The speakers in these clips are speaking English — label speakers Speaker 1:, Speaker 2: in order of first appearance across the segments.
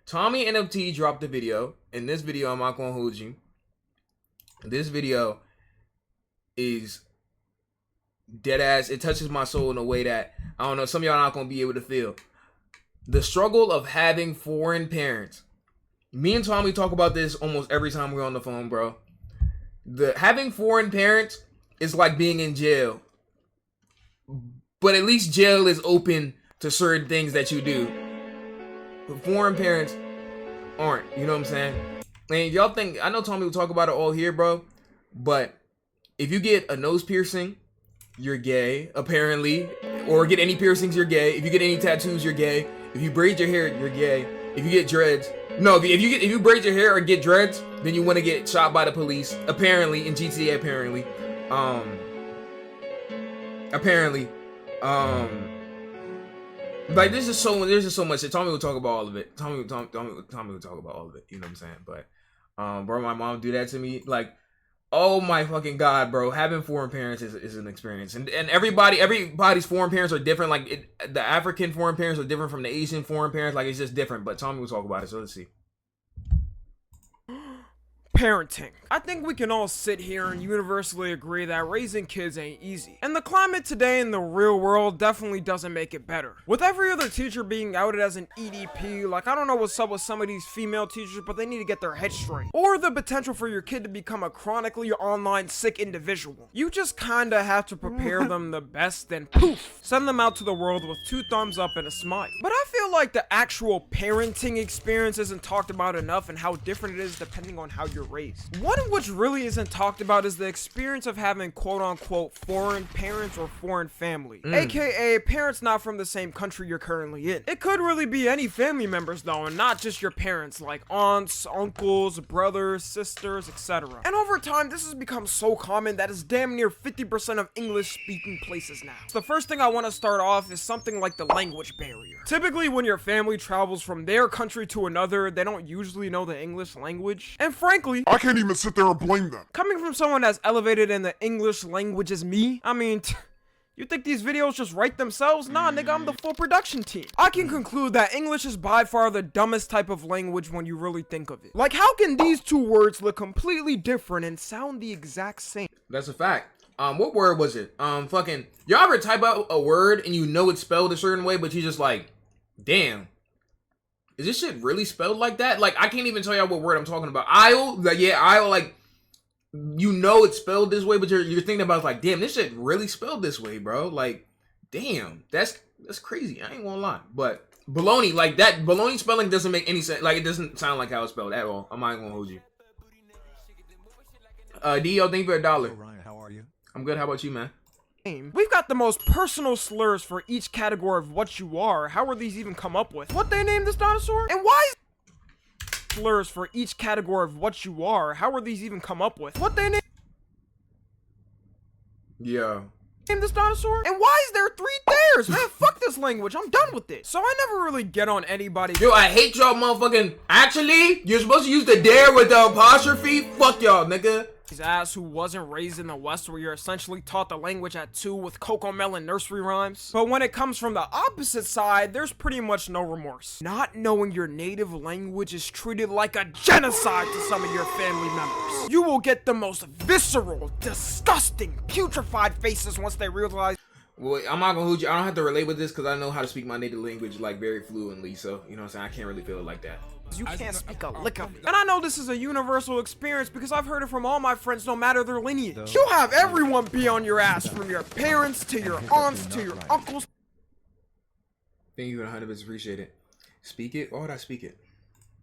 Speaker 1: Tommy NFT dropped a video. In this video, I'm not gonna hold you. This video is dead ass. It touches my soul in a way that I don't know. Some of y'all not gonna be able to feel. The struggle of having foreign parents. Me and Tommy talk about this almost every time we're on the phone, bro. Having foreign parents is like being in jail. But at least jail is open to certain things that you do. But foreign parents aren't. You know what I'm saying? And y'all think, I know Tommy will talk about it all here, bro. But if you get a nose piercing, you're gay, apparently. Or get any piercings, you're gay. If you get any tattoos, you're gay. If you braid your hair, you're gay. If you get dreads, no. If you braid your hair or get dreads, then you want to get shot by the police. Apparently, in GTA, apparently, like there's just so much. Tommy will talk about all of it. Tommy will talk about all of it. You know what I'm saying? But, bro, my mom do that to me. Like, oh my fucking god, bro! Having foreign parents is an experience, and everybody's foreign parents are different. Like the African foreign parents are different from the Asian foreign parents. Like it's just different. But Tommy will talk about it. So let's see.
Speaker 2: Parenting. I think we can all sit here and universally agree that raising kids ain't easy. And the climate today in the real world definitely doesn't make it better. With every other teacher being outed as an EDP, like I don't know what's up with some of these female teachers, but they need to get their head straight. Or the potential for your kid to become a chronically online sick individual. You just kinda have to prepare them the best, then poof, send them out to the world with 2 thumbs up and a smile. But I feel like the actual parenting experience isn't talked about enough and how different it is depending on how you're raised. One of which really isn't talked about is the experience of having quote-unquote foreign parents or foreign family, aka parents not from the same country you're currently in. It could really be any family members though, and not just your parents, like aunts, uncles, brothers, sisters, etc. And over time this has become so common that it's damn near 50% of English speaking places now. So the first thing I want to start off is something like the language barrier. Typically when your family travels from their country to another, they don't usually know the English language, and frankly,
Speaker 3: I can't even sit there and blame them.
Speaker 2: Coming from someone as elevated in the English language as me, I mean, you think these videos just write themselves? Nah, nigga, I'm the full production team. I can conclude that English is by far the dumbest type of language when you really think of it. Like, how can these 2 words look completely different and sound the exact same?
Speaker 1: That's a fact. What word was it? Fucking, y'all ever type out a word and you know it's spelled a certain way, but you just like, damn. Is this shit really spelled like that? Like, I can't even tell y'all what word I'm talking about. Aisle? Like, yeah, aisle, like, you know it's spelled this way, but you're thinking about, like, damn, this shit really spelled this way, bro. Like, damn, that's crazy. I ain't gonna lie. But, baloney, like, that baloney spelling doesn't make any sense. Like, it doesn't sound like how it's spelled at all. I'm not gonna hold you. D.O., thank you for $1.
Speaker 4: Ryan, how are you?
Speaker 1: I'm good. How about you, man?
Speaker 2: We've got the most personal slurs for each category of what you are. How were these even come up with? What they named this dinosaur? And why is slurs for each category of what you are? How were these even come up with? What they named this dinosaur? And why is there 3 theirs? Man, fuck this language. I'm done with it. So I never really get on anybody.
Speaker 1: Yo, I hate y'all motherfucking. Actually, you're supposed to use the dare with the apostrophe. Fuck y'all, nigga.
Speaker 2: His ass who wasn't raised in the West where you're essentially taught the language at 2 with Cocomelon nursery rhymes. But when it comes from the opposite side, there's pretty much no remorse. Not knowing your native language is treated like a genocide to some of your family members. You will get the most visceral, disgusting, putrefied faces once they realize.
Speaker 1: Well, I'm not gonna hold you. I don't have to relate with this because I know how to speak my native language like very fluently. So, you know what I'm saying? I can't really feel it like that.
Speaker 2: You can't speak a lick of it. And I know this is a universal experience because I've heard it from all my friends no matter their lineage. You'll have everyone be on your ass, from your parents to your aunts to your uncles.
Speaker 1: Thank you, 100% appreciate it. Speak it? Why would I speak it?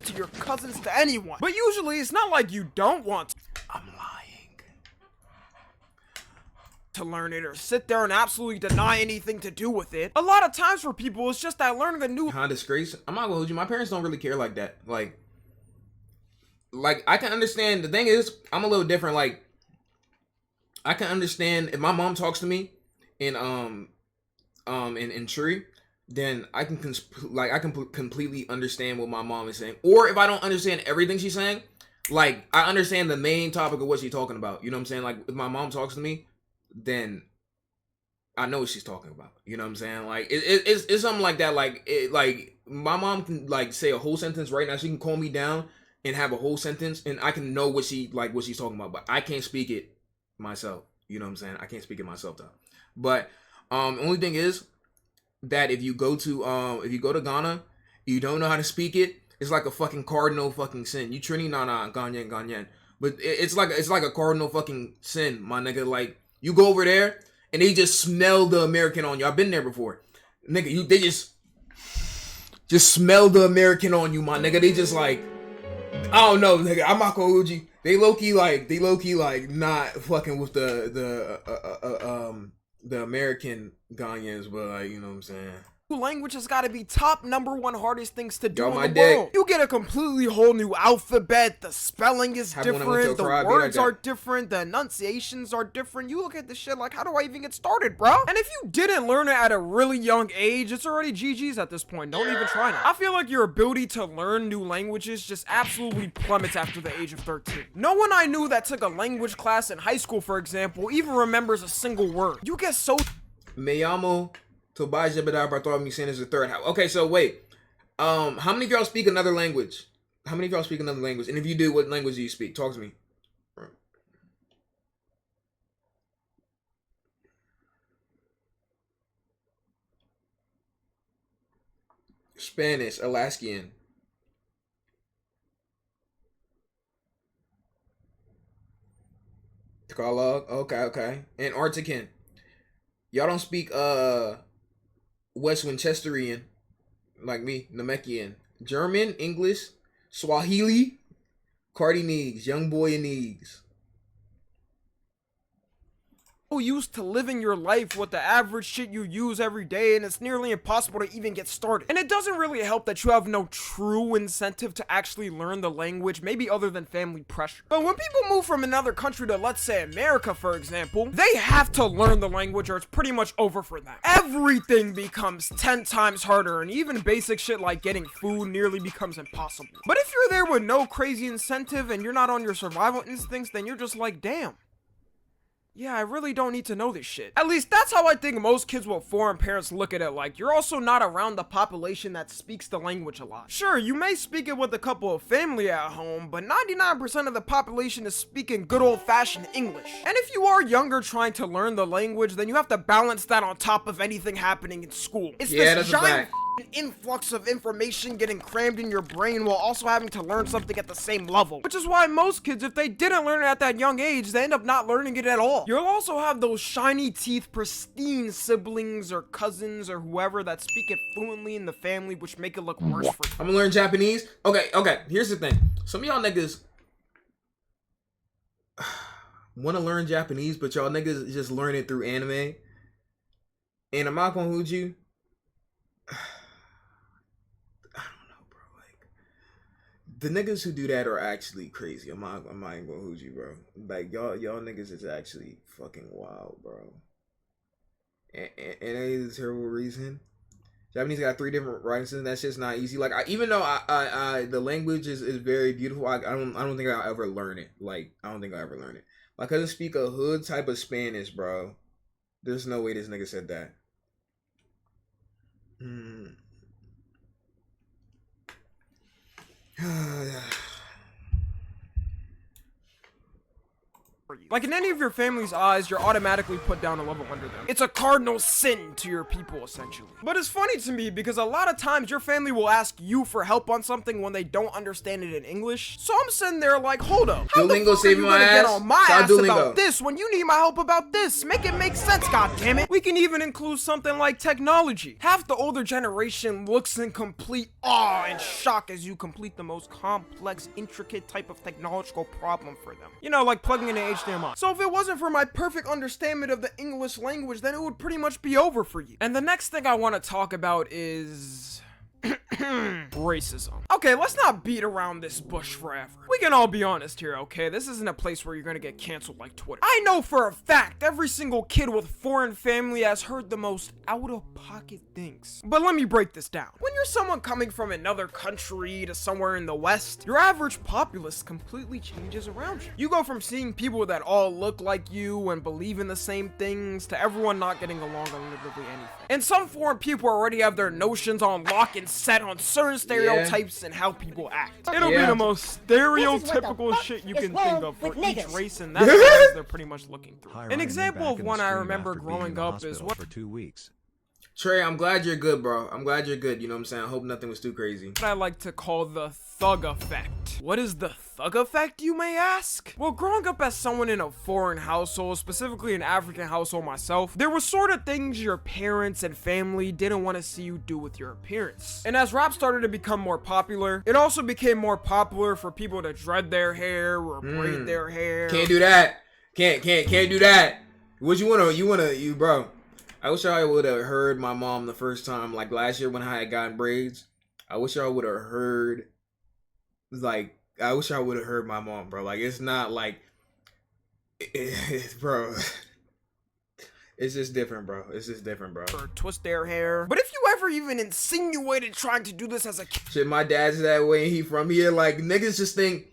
Speaker 2: To your cousins, to anyone. But usually it's not like you don't want to.
Speaker 1: I'm lying.
Speaker 2: To learn it or sit there and absolutely deny anything to do with it. A lot of times for people, it's just that learning a new
Speaker 1: disgrace. I'm not gonna hold you. My parents don't really care like that. Like I can understand. The thing is, I'm a little different. Like, I can understand if my mom talks to me in Tree, then I can completely understand what my mom is saying. Or if I don't understand everything she's saying, like I understand the main topic of what she's talking about. You know what I'm saying? Like if my mom talks to me, then I know what she's talking about. You know what I'm saying? Like it's something like that. Like my mom can like say a whole sentence right now. She can calm me down and have a whole sentence, and I can know what she's talking about. But I can't speak it myself. You know what I'm saying? I can't speak it myself though. But only thing is that if you go to Ghana, you don't know how to speak it. It's like a fucking cardinal fucking sin. You Trini na ganyan. But it's like a cardinal fucking sin, my nigga. Like you go over there and they just smell the American on you. I've been there before, nigga. They just smell the American on you, my nigga. They just like, I don't know, nigga. I'm not gonna hold you. They low key like not fucking with the American Ghanaians, but like, you know what I'm saying.
Speaker 2: Language has got to be top #1 hardest things to do
Speaker 1: my
Speaker 2: in the
Speaker 1: dick.
Speaker 2: world. You get a completely whole new alphabet, the spelling is different, the words are different, the enunciations are different. You look at this shit like, how do I even get started, bro? And if you didn't learn it at a really young age, it's already GG's at this point. Don't even try now. I feel like your ability to learn new languages just absolutely plummets after the age of 13. No one I knew that took a language class in high school, for example, even remembers a single word. You get so
Speaker 1: Me llamo Tobias Jebediah Bartholomew Sanders III. Okay, so wait. How many of y'all speak another language? How many of y'all speak another language? And if you do, what language do you speak? Talk to me. Spanish, Alaskan. Tagalog. Okay. Antarctican. Y'all don't speak West Winchesterian like me, Namekian. German, English, Swahili, Cardi Neegs, Young Boy and Neegs.
Speaker 2: used to living your life with the average shit you use every day, and it's nearly impossible to even get started. And it doesn't really help that you have no true incentive to actually learn the language, maybe other than family pressure. But when people move from another country to, let's say, America, for example, they have to learn the language or it's pretty much over for them. Everything becomes 10 times harder, and even basic shit like getting food nearly becomes impossible. But if you're there with no crazy incentive and you're not on your survival instincts, then you're just like, damn. Yeah, I really don't need to know this shit. At least that's how I think most kids with foreign parents look at it. Like, you're also not around the population that speaks the language a lot. Sure, you may speak it with a couple of family at home, but 99% of the population is speaking good old-fashioned English. And if you are younger trying to learn the language, then you have to balance that on top of anything happening in school. It's this giant influx of information getting crammed in your brain while also having to learn something at the same level. Which is why most kids, if they didn't learn it at that young age, they end up not learning it at all. You'll also have those shiny teeth, pristine siblings or cousins or whoever that speak it fluently in the family, which make it look worse for you.
Speaker 1: I'm gonna learn Japanese. Okay, here's the thing. Some of y'all niggas want to learn Japanese, but y'all niggas just learn it through anime. And I'm not gonna hold you. The niggas who do that are actually crazy. I'm not even gonna hold you, bro. Like y'all niggas is actually fucking wild, bro. And it is a terrible reason. Japanese got 3 different writing systems. That shit's not easy. Like even though I the language is very beautiful, I don't think I'll ever learn it. Like I don't think I'll ever learn it. My cousin speak a hood type of Spanish, bro. There's no way this nigga said that.
Speaker 2: Like in any of your family's eyes, you're automatically put down a level under them. It's a cardinal sin to your people, essentially. But it's funny to me because a lot of times your family will ask you for help on something when they don't understand it in English. So I'm sitting there like, hold up. How the fuck are you gonna get on my ass about this when you need my help about this? Make it make sense, goddammit. We can even include something like technology. Half the older generation looks in complete awe and shock as you complete the most complex, intricate type of technological problem for them. You know, like plugging in an HDMI. So if it wasn't for my perfect understanding of the English language, then it would pretty much be over for you. And the next thing I want to talk about is Racism. Okay, let's not beat around this bush forever. We can all be honest here, okay? This isn't a place where you're gonna get canceled like Twitter. I know for a fact every single kid with foreign family has heard the most out-of-pocket things. But let me break this down. When you're someone coming from another country to somewhere in the West, your average populace completely changes around you. You go from seeing people that all look like you and believe in the same things to everyone not getting along on literally anything. And some foreign people already have their notions on lock and set on certain stereotypes and how people act. It'll be the most stereotypical shit you can think of for each race, and that's what they're pretty much looking through. An example of one I remember growing up is what
Speaker 4: for 2 weeks.
Speaker 1: Trey, I'm glad you're good, bro. I'm glad you're good. You know what I'm saying? I hope nothing was too crazy.
Speaker 2: I like to call the thug effect. What is the thug effect, you may ask? Well, growing up as someone in a foreign household, specifically an African household myself, there were sort of things your parents and family didn't want to see you do with your appearance. And as rap started to become more popular, it also became more popular for people to dread their hair or braid their hair.
Speaker 1: Can't do that. Can't do that. What you bro. I wish I would have heard my mom the first time, like last year when I had gotten braids. I wish I would have heard, like, I wish I would have heard my mom, bro. Like, it's not like, bro. It's just different, bro. It's just different, bro.
Speaker 2: Or twist their hair. But if you ever even insinuated trying to do this as a kid.
Speaker 1: Shit, my dad's that way. He from here. Like, niggas just think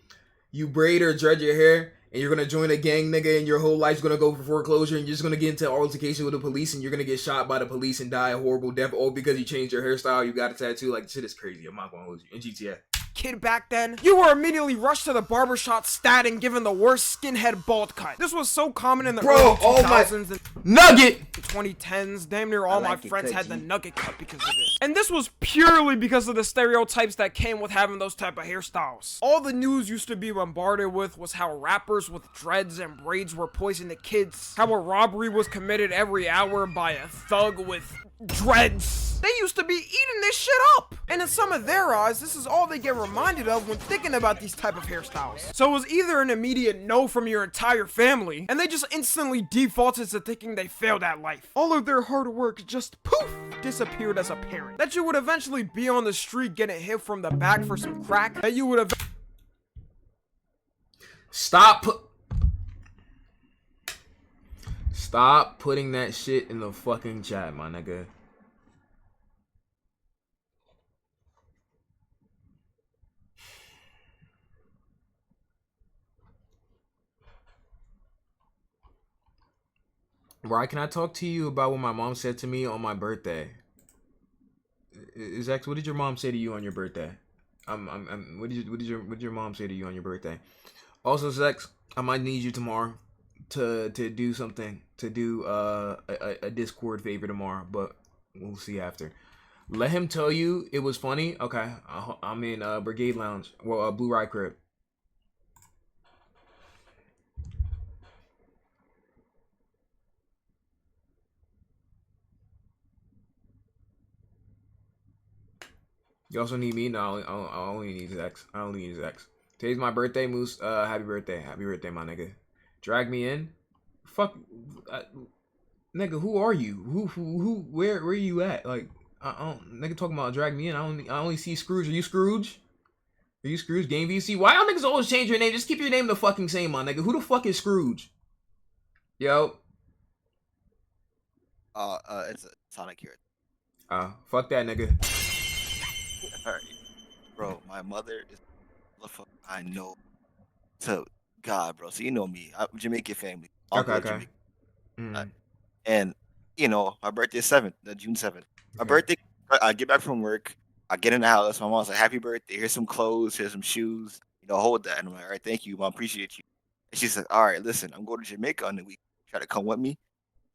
Speaker 1: you braid or dread your hair and you're gonna join a gang, nigga, and your whole life's gonna go for foreclosure, and you're just gonna get into altercation with the police, and you're gonna get shot by the police and die a horrible death, all because you changed your hairstyle, you got a tattoo. Like, shit is crazy. I'm not gonna hold you. In GTA.
Speaker 2: Kid back then, you were immediately rushed to the barbershop stat and given the worst skinhead bald cut. This was so common in the early 2000s and
Speaker 1: Nugget!
Speaker 2: 2010s. Damn near all my friends had the nugget cut because of this. And this was purely because of the stereotypes that came with having those type of hairstyles. All the news used to be bombarded with was how rappers with dreads and braids were poisoning kids, how a robbery was committed every hour by a thug with dreads. They used to be eating this shit up. And in some of their eyes, this is all they get reminded of when thinking about these type of hairstyles. So it was either an immediate no from your entire family, and they just instantly defaulted to thinking they failed at life. All of their hard work just poof disappeared as a parent. That you would eventually be on the street getting hit from the back for some crack. That you would have
Speaker 1: Stop putting that shit in the fucking chat, my nigga. Right, can I talk to you about what my mom said to me on my birthday? Zach, what did your mom say to you on your birthday? What did your mom say to you on your birthday? Also, Zach, I might need you tomorrow to do something, to do a Discord favor tomorrow, but we'll see after. Let him tell you it was funny. Okay, I'm in Brigade Lounge, well, Blueryai crib. You also need me? No, I only need X. I only need X. Today's my birthday, Moose. Happy birthday. Happy birthday, my nigga. Drag me in? Fuck. Nigga, who are you? Where you at? Like, I don't, nigga talking about drag me in. I only see Scrooge. Are you Scrooge? Are you Scrooge? Game VC? Why y'all niggas always change your name? Just keep your name the fucking same, my nigga. Who the fuck is Scrooge? Yo.
Speaker 5: It's a Sonic here.
Speaker 1: Fuck that, nigga.
Speaker 5: Alright. Bro, my mother is the fuck I know to God, bro. So you know me. I'm Jamaican family.
Speaker 1: Okay.
Speaker 5: And you know, my birthday is June 7th. My birthday, I get back from work, I get in the house, my mom's like, happy birthday, here's some clothes, here's some shoes, you know, hold that. And I'm like, all right, thank you, mom, appreciate you. And she's like, all right, listen, I'm going to Jamaica on the week. Try to come with me.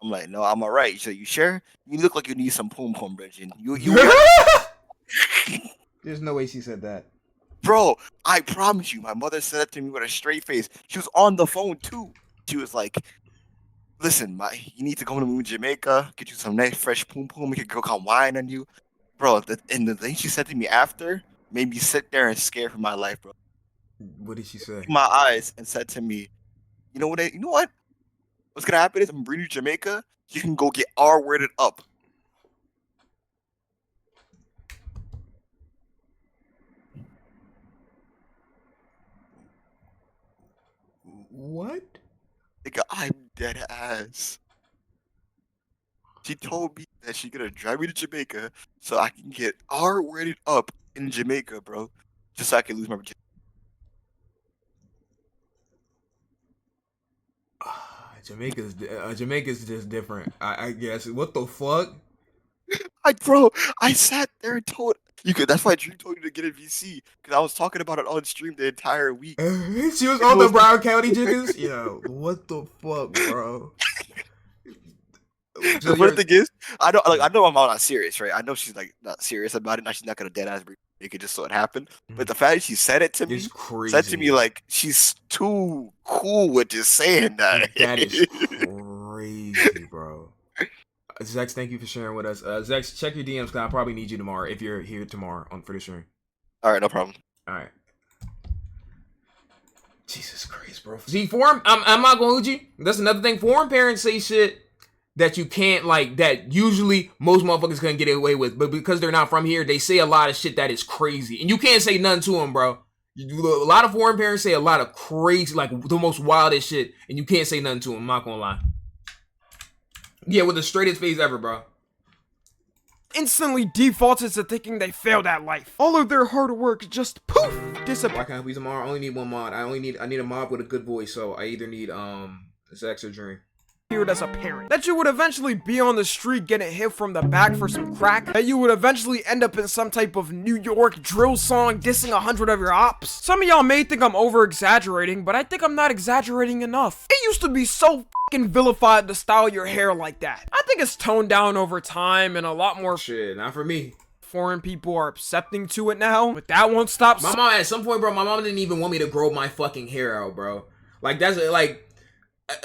Speaker 5: I'm like, no, I'm all right. She's like, you sure? You look like you need some pom pom, Bridget.
Speaker 1: There's no way she said that.
Speaker 5: Bro, I promise you, my mother said it to me with a straight face. She was on the phone too. She was like, listen, you need to come to Jamaica, get you some nice fresh pom pom, we could go come wine on you. Bro, and the thing she said to me after made me sit there and scared for my life, bro.
Speaker 1: What did she say?
Speaker 5: In my eyes and said to me, you know what? What's gonna happen is I'm bringing you to Jamaica, you can go get R-worded up.
Speaker 1: What?
Speaker 5: Nigga, I'm dead ass. She told me that she gonna drive me to Jamaica so I can get R-rated up in Jamaica, bro. Just so I can lose my virginity.
Speaker 1: Jamaica's just different. I guess. What the fuck?
Speaker 5: Bro, I sat there and told you could. That's why Drew told you to get a VC because I was talking about it on stream the entire week.
Speaker 1: She was on the Broward County jiggers. Yo, what the fuck, bro?
Speaker 5: So the thing is, I know my mom not serious, right? I know she's like not serious about it. Now she's not gonna dead ass make it just so it happened. But the fact that she said it to me, said to me like she's too cool with just saying that.
Speaker 1: That is crazy, bro. Zex, thank you for sharing with us. Zex, check your DMs because I'll probably need you tomorrow if you're here tomorrow for the stream.
Speaker 5: All right, no problem.
Speaker 1: All right. Jesus Christ, bro. See, I'm not gonna hold you. That's another thing. Foreign parents say shit that you can't, like, that usually most motherfuckers couldn't get away with, but because they're not from here, they say a lot of shit that is crazy, and you can't say nothing to them, bro. A lot of foreign parents say a lot of crazy, like, the most wildest shit, and you can't say nothing to them, I'm not gonna lie. Yeah, with the straightest face ever, bro.
Speaker 2: Instantly defaults into thinking they failed at life. All of their hard work just poof disappears.
Speaker 1: Why can't we tomorrow? I only need one mod. I need a mod with a good voice, so I either need Zex or Dream.
Speaker 2: As a parent, that you would eventually be on the street getting hit from the back for some crack, that you would eventually end up in some type of New York drill song dissing 100 of your ops. Some of y'all may think I'm over exaggerating, but I think I'm not exaggerating enough. It used to be so fucking vilified to style your hair like that. I think it's toned down over time and a lot more
Speaker 1: shit, not for me.
Speaker 2: Foreign people are accepting to it now, but that won't stop.
Speaker 1: My mom, at some point, bro, my mom didn't even want me to grow my fucking hair out, bro. Like, that's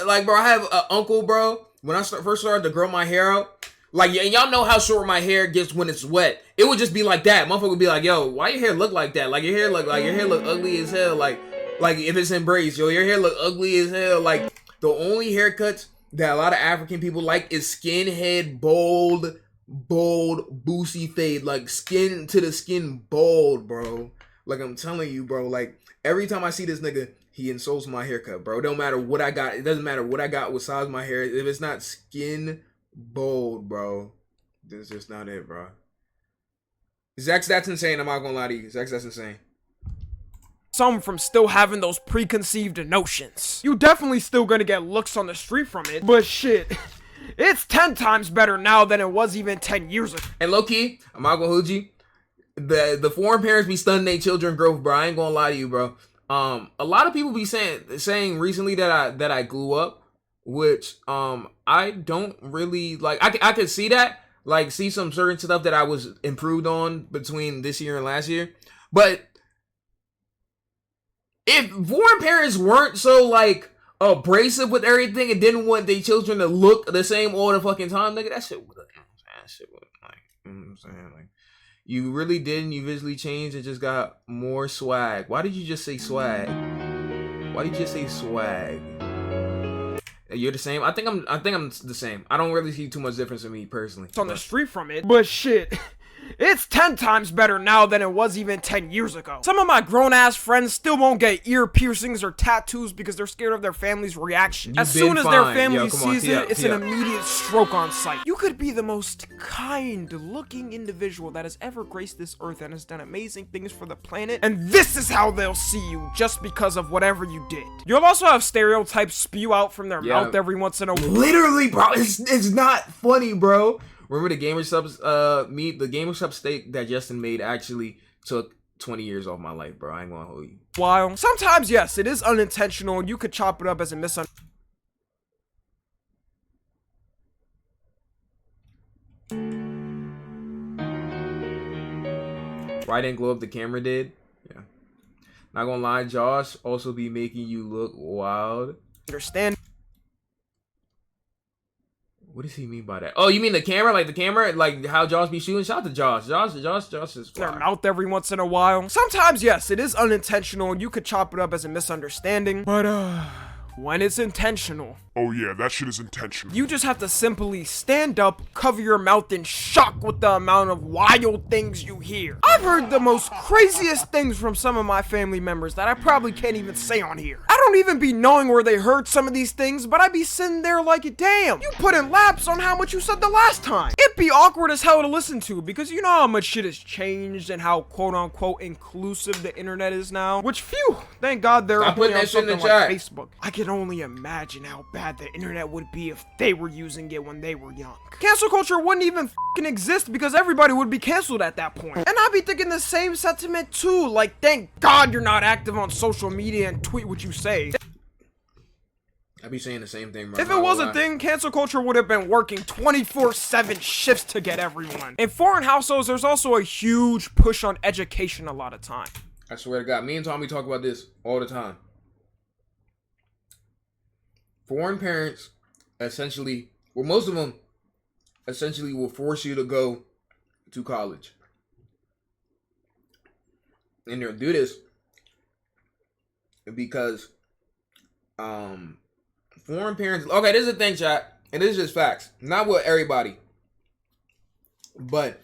Speaker 1: like, bro, I have an uncle, bro. When I first started to grow my hair out, like, y'all know how short my hair gets when it's wet. It would just be like that. Motherfucker would be like, yo, why your hair look like that? Like, your hair look ugly as hell. Like if it's in braids, yo, your hair look ugly as hell. Like, the only haircuts that a lot of African people like is skinhead, bold, boosie fade. Like, skin to the skin bald, bro. Like, I'm telling you, bro. Like, every time I see this nigga, he insults my haircut, bro. It don't matter what I got. It doesn't matter what I got with size of my hair. If it's not skin bold, bro, that's just not it, bro. Zex, that's insane. I'm not gonna lie to you. Zex, that's insane.
Speaker 2: Some from still having those preconceived notions. You definitely still gonna get looks on the street from it, but shit, it's 10 times better now than it was even 10 years ago.
Speaker 1: And low key, I'm not gonna hold you. The foreign parents be stunning their children growth, bro. I ain't gonna lie to you, bro. A lot of people be saying recently that I grew up, which I don't really like. I could see that, like, see some certain stuff that I was improved on between this year and last year. But if foreign parents weren't so like abrasive with everything and didn't want their children to look the same all the fucking time, nigga, that shit would like, you know what I'm saying, like. You really didn't. You visually changed and just got more swag. Why did you just say swag? Why did you just say swag? You're the same. I think I'm the same. I don't really see too much difference in me personally.
Speaker 2: It's on the street from it, but shit. It's 10 times better now than it was even 10 years ago. Some of my grown-ass friends still won't get ear piercings or tattoos because they're scared of their family's reaction. As soon as their family sees it, it's an immediate stroke on sight. You could be the most kind-looking individual that has ever graced this earth and has done amazing things for the planet, and this is how they'll see you just because of whatever you did. You'll also have stereotypes spew out from their mouth every once in a while.
Speaker 1: Literally, bro, it's not funny, bro. Remember the Gamer Subs the Gamer Sub steak that Justin made actually took 20 years off my life, bro. I ain't gonna hold you.
Speaker 2: While sometimes, yes, it is unintentional and you could chop it up as a misunderstanding.
Speaker 1: Why didn't glow up? The camera did. Yeah. Not gonna lie, Josh also be making you look wild.
Speaker 2: Understand.
Speaker 1: What does he mean by that? Oh, you mean the camera? Like the camera? Like how Josh be shooting? Shout out to Josh. Josh is fly.
Speaker 2: Their mouth every once in a while. Sometimes, yes, it is unintentional and you could chop it up as a misunderstanding. But, when it's intentional.
Speaker 3: Oh yeah, that shit is intentional.
Speaker 2: You just have to simply stand up, cover your mouth in shock with the amount of wild things you hear. I've heard the most craziest things from some of my family members that I probably can't even say on here. I don't don't even be knowing where they heard some of these things, but I'd be sitting there like, damn, you put in laps on how much you said the last time. It'd be awkward as hell to listen to, because you know how much shit has changed and how quote-unquote inclusive the internet is now. Which, phew, thank God they're putting on something like Facebook. I can only imagine how bad the internet would be if they were using it when they were young. Cancel culture wouldn't even fucking exist because everybody would be canceled at that point. And I'd be thinking the same sentiment too, like, thank God you're not active on social media and tweet what you say.
Speaker 1: I be saying the same thing, bro.
Speaker 2: If it was a thing, cancel culture would have been working 24/7 shifts to get everyone. In foreign households, there's also a huge push on education a lot of time.
Speaker 1: I swear to God, me and Tommy talk about this all the time. Foreign parents, essentially, well, most of them, essentially will force you to go to college. And they'll do this because, foreign parents, okay, this is the thing, chat, and this is just facts. Not with everybody. But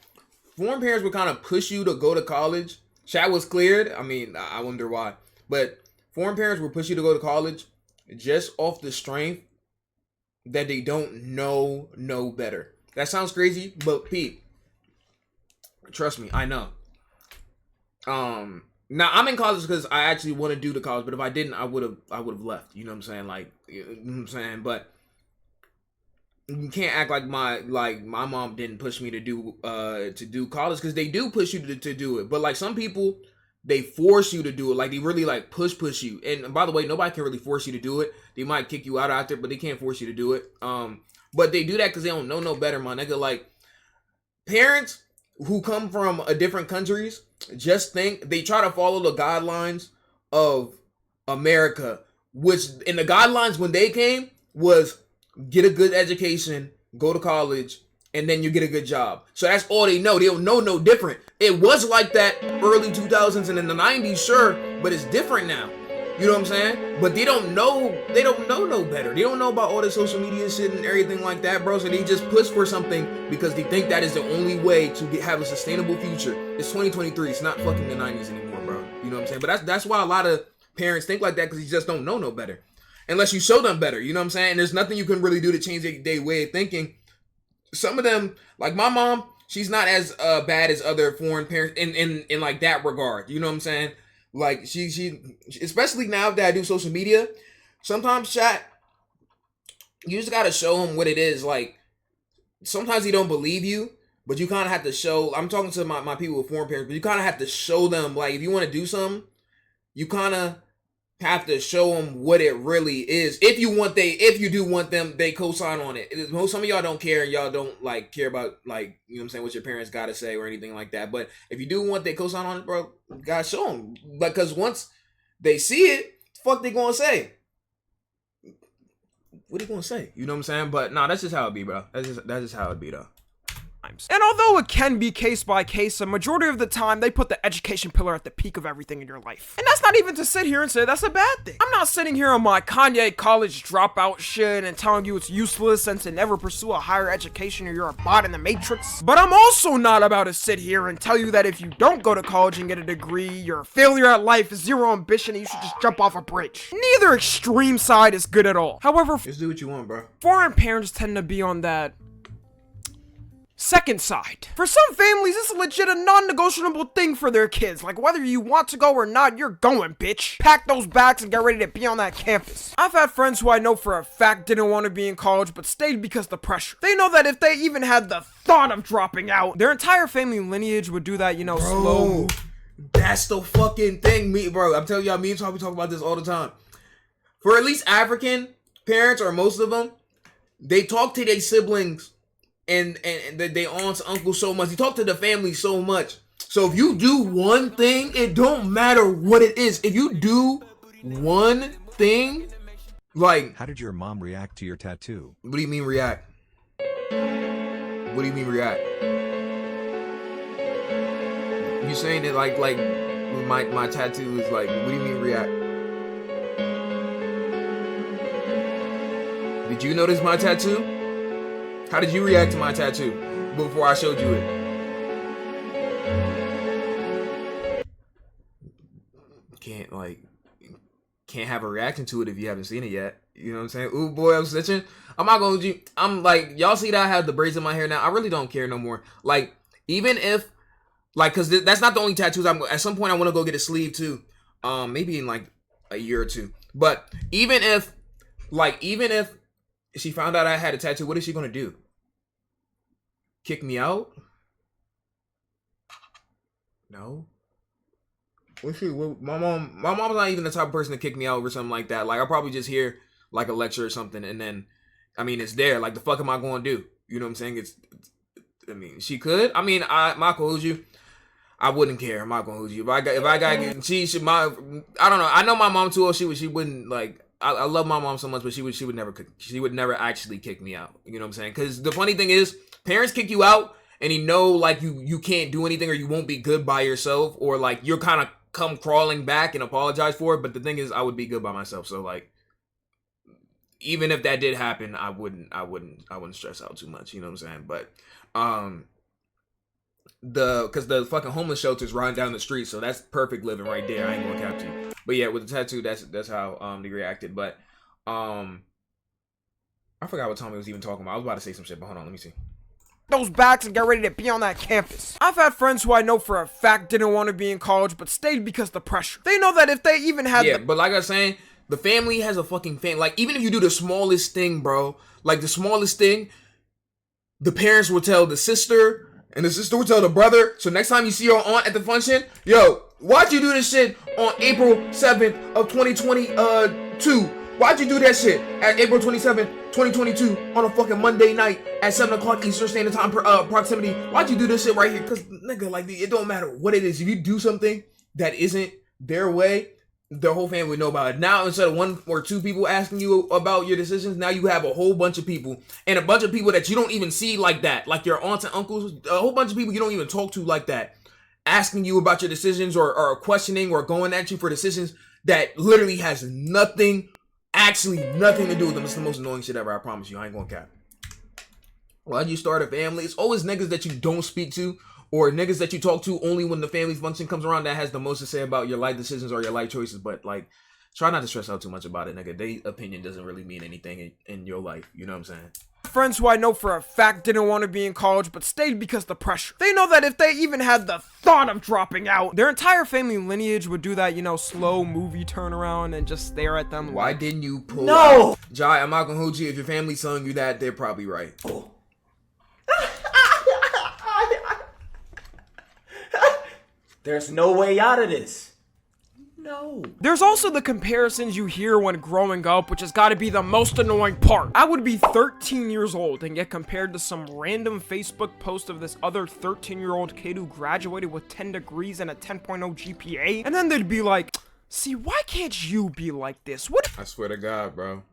Speaker 1: foreign parents would kind of push you to go to college. Chat was cleared. I mean, I wonder why. But foreign parents will push you to go to college just off the strength that they don't know no better. That sounds crazy, but Pete, trust me, I know. Now I'm in college because I actually want to do the college, but if I didn't, I would have left. You know what I'm saying? Like, you know what I'm saying? But you can't act like my mom didn't push me to do college, because they do push you to do it. But like some people, they force you to do it. Like they really like push you. And by the way, nobody can really force you to do it. They might kick you out after, but they can't force you to do it. But they do that because they don't know no better, my nigga. Like parents who come from different countries just think they try to follow the guidelines of America, which in the guidelines when they came was get a good education, go to college, and then you get a good job. So that's all they know. They don't know no different. It was like that early 2000s and in the 90s, sure, but it's different now. You know what I'm saying? But they don't know no better. They don't know about all the social media shit and everything like that, bro. So they just push for something because they think that is the only way to have a sustainable future. It's 2023. It's not fucking the 90s anymore, bro. You know what I'm saying? But that's why a lot of parents think like that, because you just don't know no better. Unless you show them better, you know what I'm saying? And there's nothing you can really do to change their way of thinking. Some of them, like my mom, she's not as bad as other foreign parents in like that regard. You know what I'm saying? Like she especially now that I do social media, sometimes chat, you just gotta show them what it is. Like sometimes they don't believe you, but you kind of have to show. I'm talking to my people with foreign parents, but you kind of have to show them, like, if you want to do something, you kind of have to show them what it really is. If you do want them, they co-sign on it. Some of y'all don't care, and y'all don't like care about, like, you know what I'm saying, what your parents gotta say or anything like that. But if you do want they co-sign on it, bro, gotta show them. Because once they see it, fuck they gonna say? What they gonna say? You know what I'm saying? But nah, that's just how it be, bro. That's just how it be, though.
Speaker 2: And although it can be case by case, a majority of the time they put the education pillar at the peak of everything in your life. And that's not even to sit here and say that's a bad thing. I'm not sitting here on my Kanye college dropout shit and telling you it's useless and to never pursue a higher education or you're a bot in the matrix. But I'm also not about to sit here and tell you that if you don't go to college and get a degree, you're a failure at life, zero ambition, and you should just jump off a bridge. Neither extreme side is good at all. However,
Speaker 1: just do what you want, bro.
Speaker 2: Foreign parents tend to be on that second side. For some families, this is legit a non-negotiable thing for their kids. Like, whether you want to go or not, you're going, bitch. Pack those bags and get ready to be on that campus. I've had friends who I know for a fact didn't want to be in college, but stayed because of the pressure. They know that if they even had the thought of dropping out, their entire family lineage would do that, you know, slow.
Speaker 1: That's the fucking thing, bro. I'm telling y'all, me and Tommy talk about this all the time. For at least African parents, or most of them, they talk to their siblings and their aunts, uncles so much. You talk to the family so much. So if you do one thing, it don't matter what it is. If you do one thing, like...
Speaker 4: How did your mom react to your tattoo?
Speaker 1: What do you mean react? What do you mean react? You saying that like my tattoo is like, what do you mean react? Did you notice my tattoo? How did you react to my tattoo before I showed you it? Can't, like, can't have a reaction to it if you haven't seen it yet. You know what I'm saying? Ooh, boy, I'm snitching. I'm not gonna hold you. I'm like, y'all see that I have the braids in my hair now? I really don't care no more. Like, even if, like, cause that's not the only tattoos. At some point I want to go get a sleeve too. Maybe in like a year or two. But even if she found out I had a tattoo, what is she gonna do? Kick me out? No. My mom's not even the type of person to kick me out or something like that. Like, I'll probably just hear like a lecture or something, and then, I mean, it's there. Like, the fuck am I going to do? You know what I'm saying? I mean, she could. I mean, I'm not gonna hold you. I wouldn't care. I'm not gonna hold you. I don't know. I know my mom too well. She wouldn't like. I love my mom so much, but she would never actually kick me out. You know what I'm saying? Because the funny thing is, parents kick you out, and you know, like, you can't do anything, or you won't be good by yourself, or like you're kind of come crawling back and apologize for it. But the thing is, I would be good by myself. So like, even if that did happen, I wouldn't stress out too much. You know what I'm saying? But because the fucking homeless shelter's right down the street, so that's perfect living right there. I ain't gonna cap to you. But yeah, with the tattoo, that's how they reacted. But I forgot what Tommy was even talking about. I was about to say some shit, but hold on, let me see.
Speaker 2: Those bags and get ready to be on that campus. I've had friends who I know for a fact didn't want to be in college, but stayed because of the pressure. They know that if they even had
Speaker 1: but like I was saying, the family has a fucking like, even if you do the smallest thing, bro, like the smallest thing, the parents will tell the sister, and the sister will tell the brother. So next time you see your aunt at the function, yo, why'd you do this shit on April 7th of 2022? Why'd you do that shit at April 27th, 2022 on a fucking Monday night at 7 o'clock Eastern Standard Time proximity? Why'd you do this shit right here? Because, nigga, like, it don't matter what it is. If you do something that isn't their way, the whole family would know about it. Now, instead of one or two people asking you about your decisions, now you have a whole bunch of people, and a bunch of people that you don't even see like that, like your aunts and uncles, a whole bunch of people you don't even talk to like that, asking you about your decisions, or questioning or going at you for decisions that literally has nothing to do with them. It's the most annoying shit ever, I promise you. I ain't gonna cap. Why'd you start a family? It's always niggas that you don't speak to, or niggas that you talk to only when the family function comes around, that has the most to say about your life decisions or your life choices. But like, try not to stress out too much about it, nigga. Their opinion doesn't really mean anything in your life. You know what I'm saying?
Speaker 2: Friends who I know for a fact didn't want to be in college, but stayed because of the pressure. They know that if they even had the thought of dropping out, their entire family lineage would do that, you know, slow movie turnaround and just stare at them.
Speaker 1: Why didn't you pull out? Jai, I'm not gonna hold you. If your family's telling you that, they're probably right. Oh.
Speaker 6: There's no way out of this. No.
Speaker 2: There's also the comparisons you hear when growing up, which has got to be the most annoying part. I would be 13 years old and get compared to some random Facebook post of this other 13-year-old kid who graduated with 10 degrees and a 10.0 GPA, and then they'd be like, see, why can't you be like this? What?
Speaker 1: I swear to God, bro.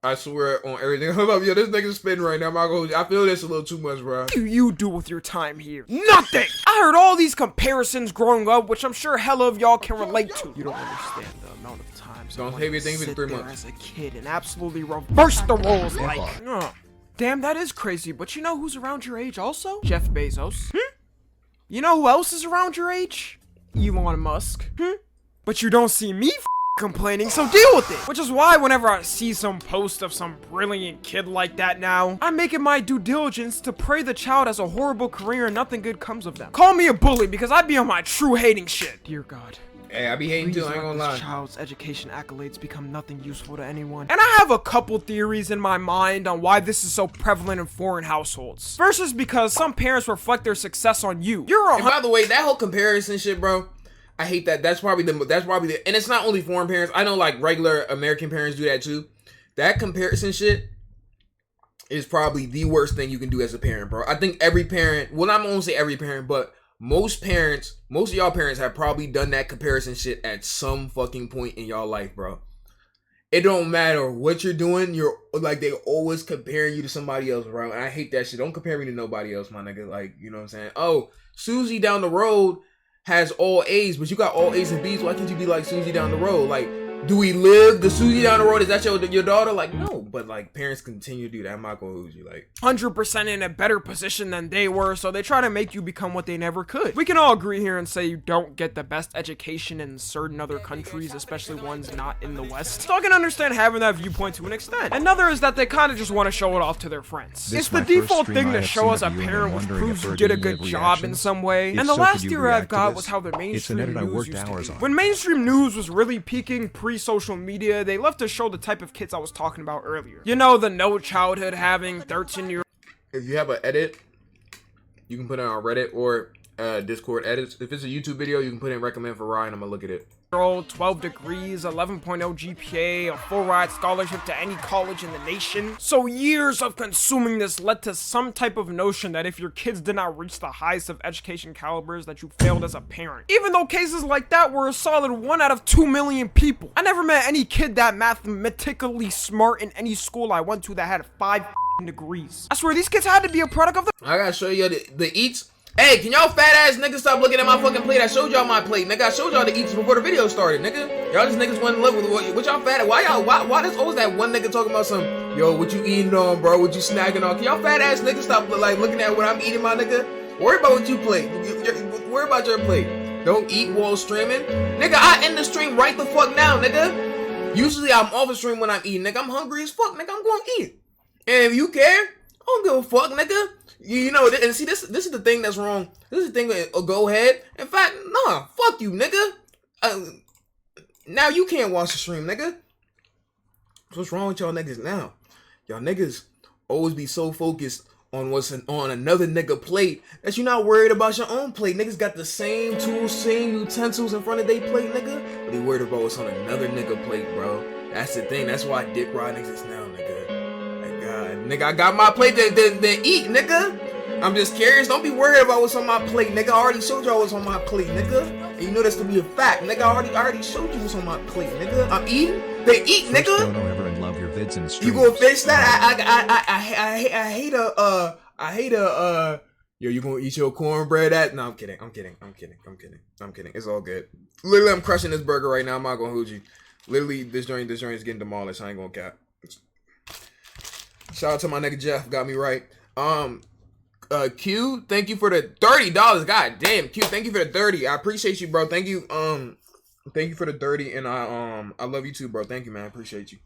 Speaker 1: I swear on everything. Hold up, yo, this nigga's spitting right now. I feel this a little too much, bro.
Speaker 2: What do you do with your time here? Nothing! I heard all these comparisons growing up, which I'm sure hella of y'all can relate to. You don't understand the amount of times
Speaker 1: Don't pay me things for 3 months.
Speaker 2: As a kid and absolutely reverse the roles like. Damn, that is crazy, but you know who's around your age also? Jeff Bezos. You know who else is around your age? Elon Musk. But you don't see me complaining, so deal with it. Which is why whenever I see some post of some brilliant kid like that now, I'm making my due diligence to pray the child has a horrible career and nothing good comes of them. Call me a bully because I be on my true hating shit. Dear God.
Speaker 1: Hey, I be hating too, I ain't gonna lie.
Speaker 2: This child's education accolades become nothing useful to anyone. And I have a couple theories in my mind on why this is so prevalent in foreign households. First is because some parents reflect their success on you.
Speaker 1: And by the way, that whole comparison shit, bro, I hate that. That's probably the, and it's not only foreign parents. I know like regular American parents do that too. That comparison shit is probably the worst thing you can do as a parent, bro. I think every parent, well, I'm not gonna say every parent, but most of y'all parents have probably done that comparison shit at some fucking point in y'all life, bro. It don't matter what you're doing, you're like, they always comparing you to somebody else, bro. And I hate that shit. Don't compare me to nobody else, my nigga. Like, you know what I'm saying? Oh, Susie down the road has all A's, but you got all A's and B's. Why can't you be like Susie down the road? Like, Do we live the Susie down the road? Is that your daughter? Like, no, but like parents continue to do that. I'm not gonna lose you. Like
Speaker 2: 100% in a better position than they were, so they try to make you become what they never could. We can all agree here and say you don't get the best education in certain other countries, especially ones not in the West. So I can understand having that viewpoint to an extent. Another is that they kind of just want to show it off to their friends. It's the default thing to show as a parent, which proves you did a good job in some way. And the last theory I've got was how the mainstream news used to be. When mainstream news was really peaking pre-social media, they love to show the type of kids I was talking about earlier. You know, the no childhood having 13-year-old.
Speaker 1: if you have an edit, you can put it on Reddit or Discord edits. If it's a YouTube video, you can put in recommend for Ryan. I'm gonna look at it.
Speaker 2: 12 degrees, 11.0 GPA, a full ride scholarship to any college in the nation. So years of consuming this led to some type of notion that if your kids did not reach the highest of education calibers, that you failed as a parent. Even though cases like that were a solid 1 out of 2 million people. I never met any kid that mathematically smart in any school I went to that had 5 degrees. I swear these kids had to be a product of the—
Speaker 1: I gotta show you the eats. Hey, can y'all fat ass niggas stop looking at my fucking plate? I showed y'all my plate, nigga. I showed y'all the eats before the video started, nigga. Y'all just niggas want to look with what y'all fat at. Why there's always that one nigga talking about some, yo, what you eating on, bro? What you snacking on? Can y'all fat ass niggas stop like looking at what I'm eating, my nigga? Worry about what you plate. Worry about your plate. Don't eat while streaming. Nigga, I end the stream right the fuck now, nigga. Usually I'm off the stream when I'm eating, nigga. I'm hungry as fuck, nigga. I'm gonna eat. And if you care, I don't give a fuck, nigga. You know, and see, this is the thing that's wrong. This is the thing that go ahead. In fact, nah, fuck you, nigga. Now you can't watch the stream, nigga. What's wrong with y'all niggas now? Y'all niggas always be so focused on what's on another nigga plate that you're not worried about your own plate. Niggas got the same tools, same utensils in front of their plate, nigga. But they worried about what's on another nigga plate, bro. That's the thing. That's why dick ride exist now, nigga. Nigga, I got my plate to eat, nigga. I'm just curious. Don't be worried about what's on my plate, nigga. I already showed y'all what's on my plate, nigga. And you know this to be a fact, nigga. I already showed you what's on my plate, nigga. I'm eating. They eat, nigga.
Speaker 4: Don't ever and love your vids and streams.
Speaker 1: You gonna finish that? I hate yo, you gonna eat your cornbread? No, I'm kidding. It's all good. Literally, I'm crushing this burger right now. I'm not gonna hold you. Literally, this joint is getting demolished. I ain't gonna cap. Shout out to my nigga Jeff, got me right. Q, thank you for the $30. God damn, Q, thank you for the 30. I appreciate you, bro. Thank you for the 30, and I love you too, bro. Thank you, man. I appreciate you.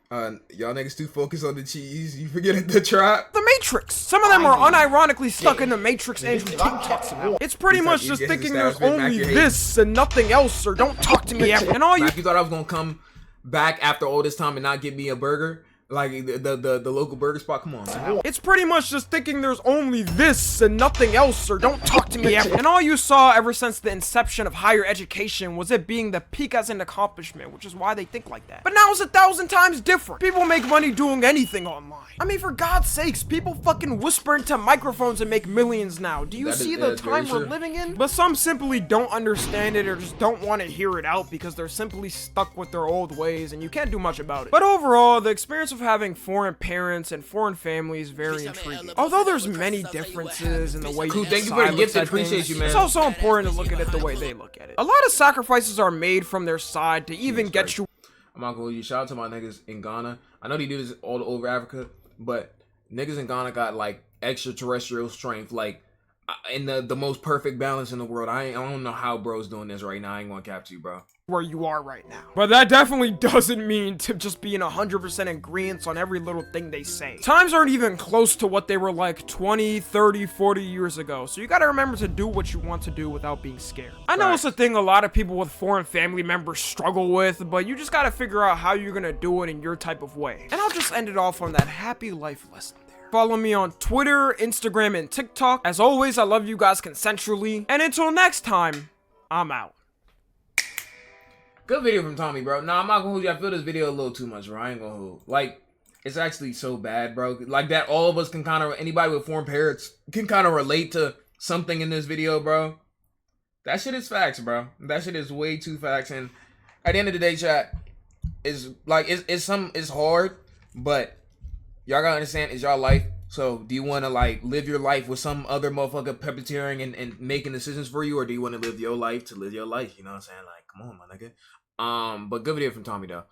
Speaker 1: Y'all niggas too focused on the cheese. You forget the trap.
Speaker 2: The Matrix. Some of them are unironically stuck in the Matrix Andrew Tate talks about. It's pretty much just thinking there's only this and nothing else, or don't talk to me ever. And all you
Speaker 1: thought I was gonna come back after all this time and not get me a burger, like the local burger spot. Come on, man.
Speaker 2: It's pretty much just thinking there's only this and nothing else, or don't talk to me ever. And all you saw ever since the inception of higher education was it being the peak as an accomplishment, which is why they think like that. But now it's 1,000 times different. People make money doing anything online. I mean, for God's sakes, people fucking whisper into microphones and make millions now. Do you see the time we're living in? But some simply don't understand it or just don't want to hear it out because they're simply stuck with their old ways and you can't do much about it. But overall, the experience of having foreign parents and foreign families is very intriguing. Although there's many differences in the way you
Speaker 1: thank you for the gift. I appreciate you, man.
Speaker 2: It's also important to look at it the way they look at it. A lot of sacrifices are made from their side to even get you.
Speaker 1: I'm not gonna shout out to my niggas in Ghana. I know they do this all over Africa, but niggas in Ghana got like extraterrestrial strength, like in the most perfect balance in the world. I don't know how bro's doing this right now. I ain't gonna cap you, bro.
Speaker 2: Where you are right now. But that definitely doesn't mean to just be in 100% agreement on every little thing they say. Times aren't even close to what they were like 20, 30, 40 years ago. So you gotta remember to do what you want to do without being scared. I know it's a thing a lot of people with foreign family members struggle with, but you just gotta figure out how you're gonna do it in your type of way. And I'll just end it off on that happy life lesson. Follow me on Twitter, Instagram, and TikTok. As always, I love you guys consensually. And until next time, I'm out.
Speaker 1: Good video from Tommy, bro. Nah, I'm not gonna hold you. I feel this video a little too much, bro. I ain't gonna hold. Like, it's actually so bad, bro. Like that all of us can kind of, anybody with foreign parents can kind of relate to something in this video, bro. That shit is facts, bro. That shit is way too facts. And at the end of the day, chat, is like, it's hard, but y'all gotta understand, it's y'all life. So, do you want to like live your life with some other motherfucker puppeteering and making decisions for you, or do you want to live your life to live your life? You know what I'm saying? Like, come on, my nigga. But good video from Tommy though.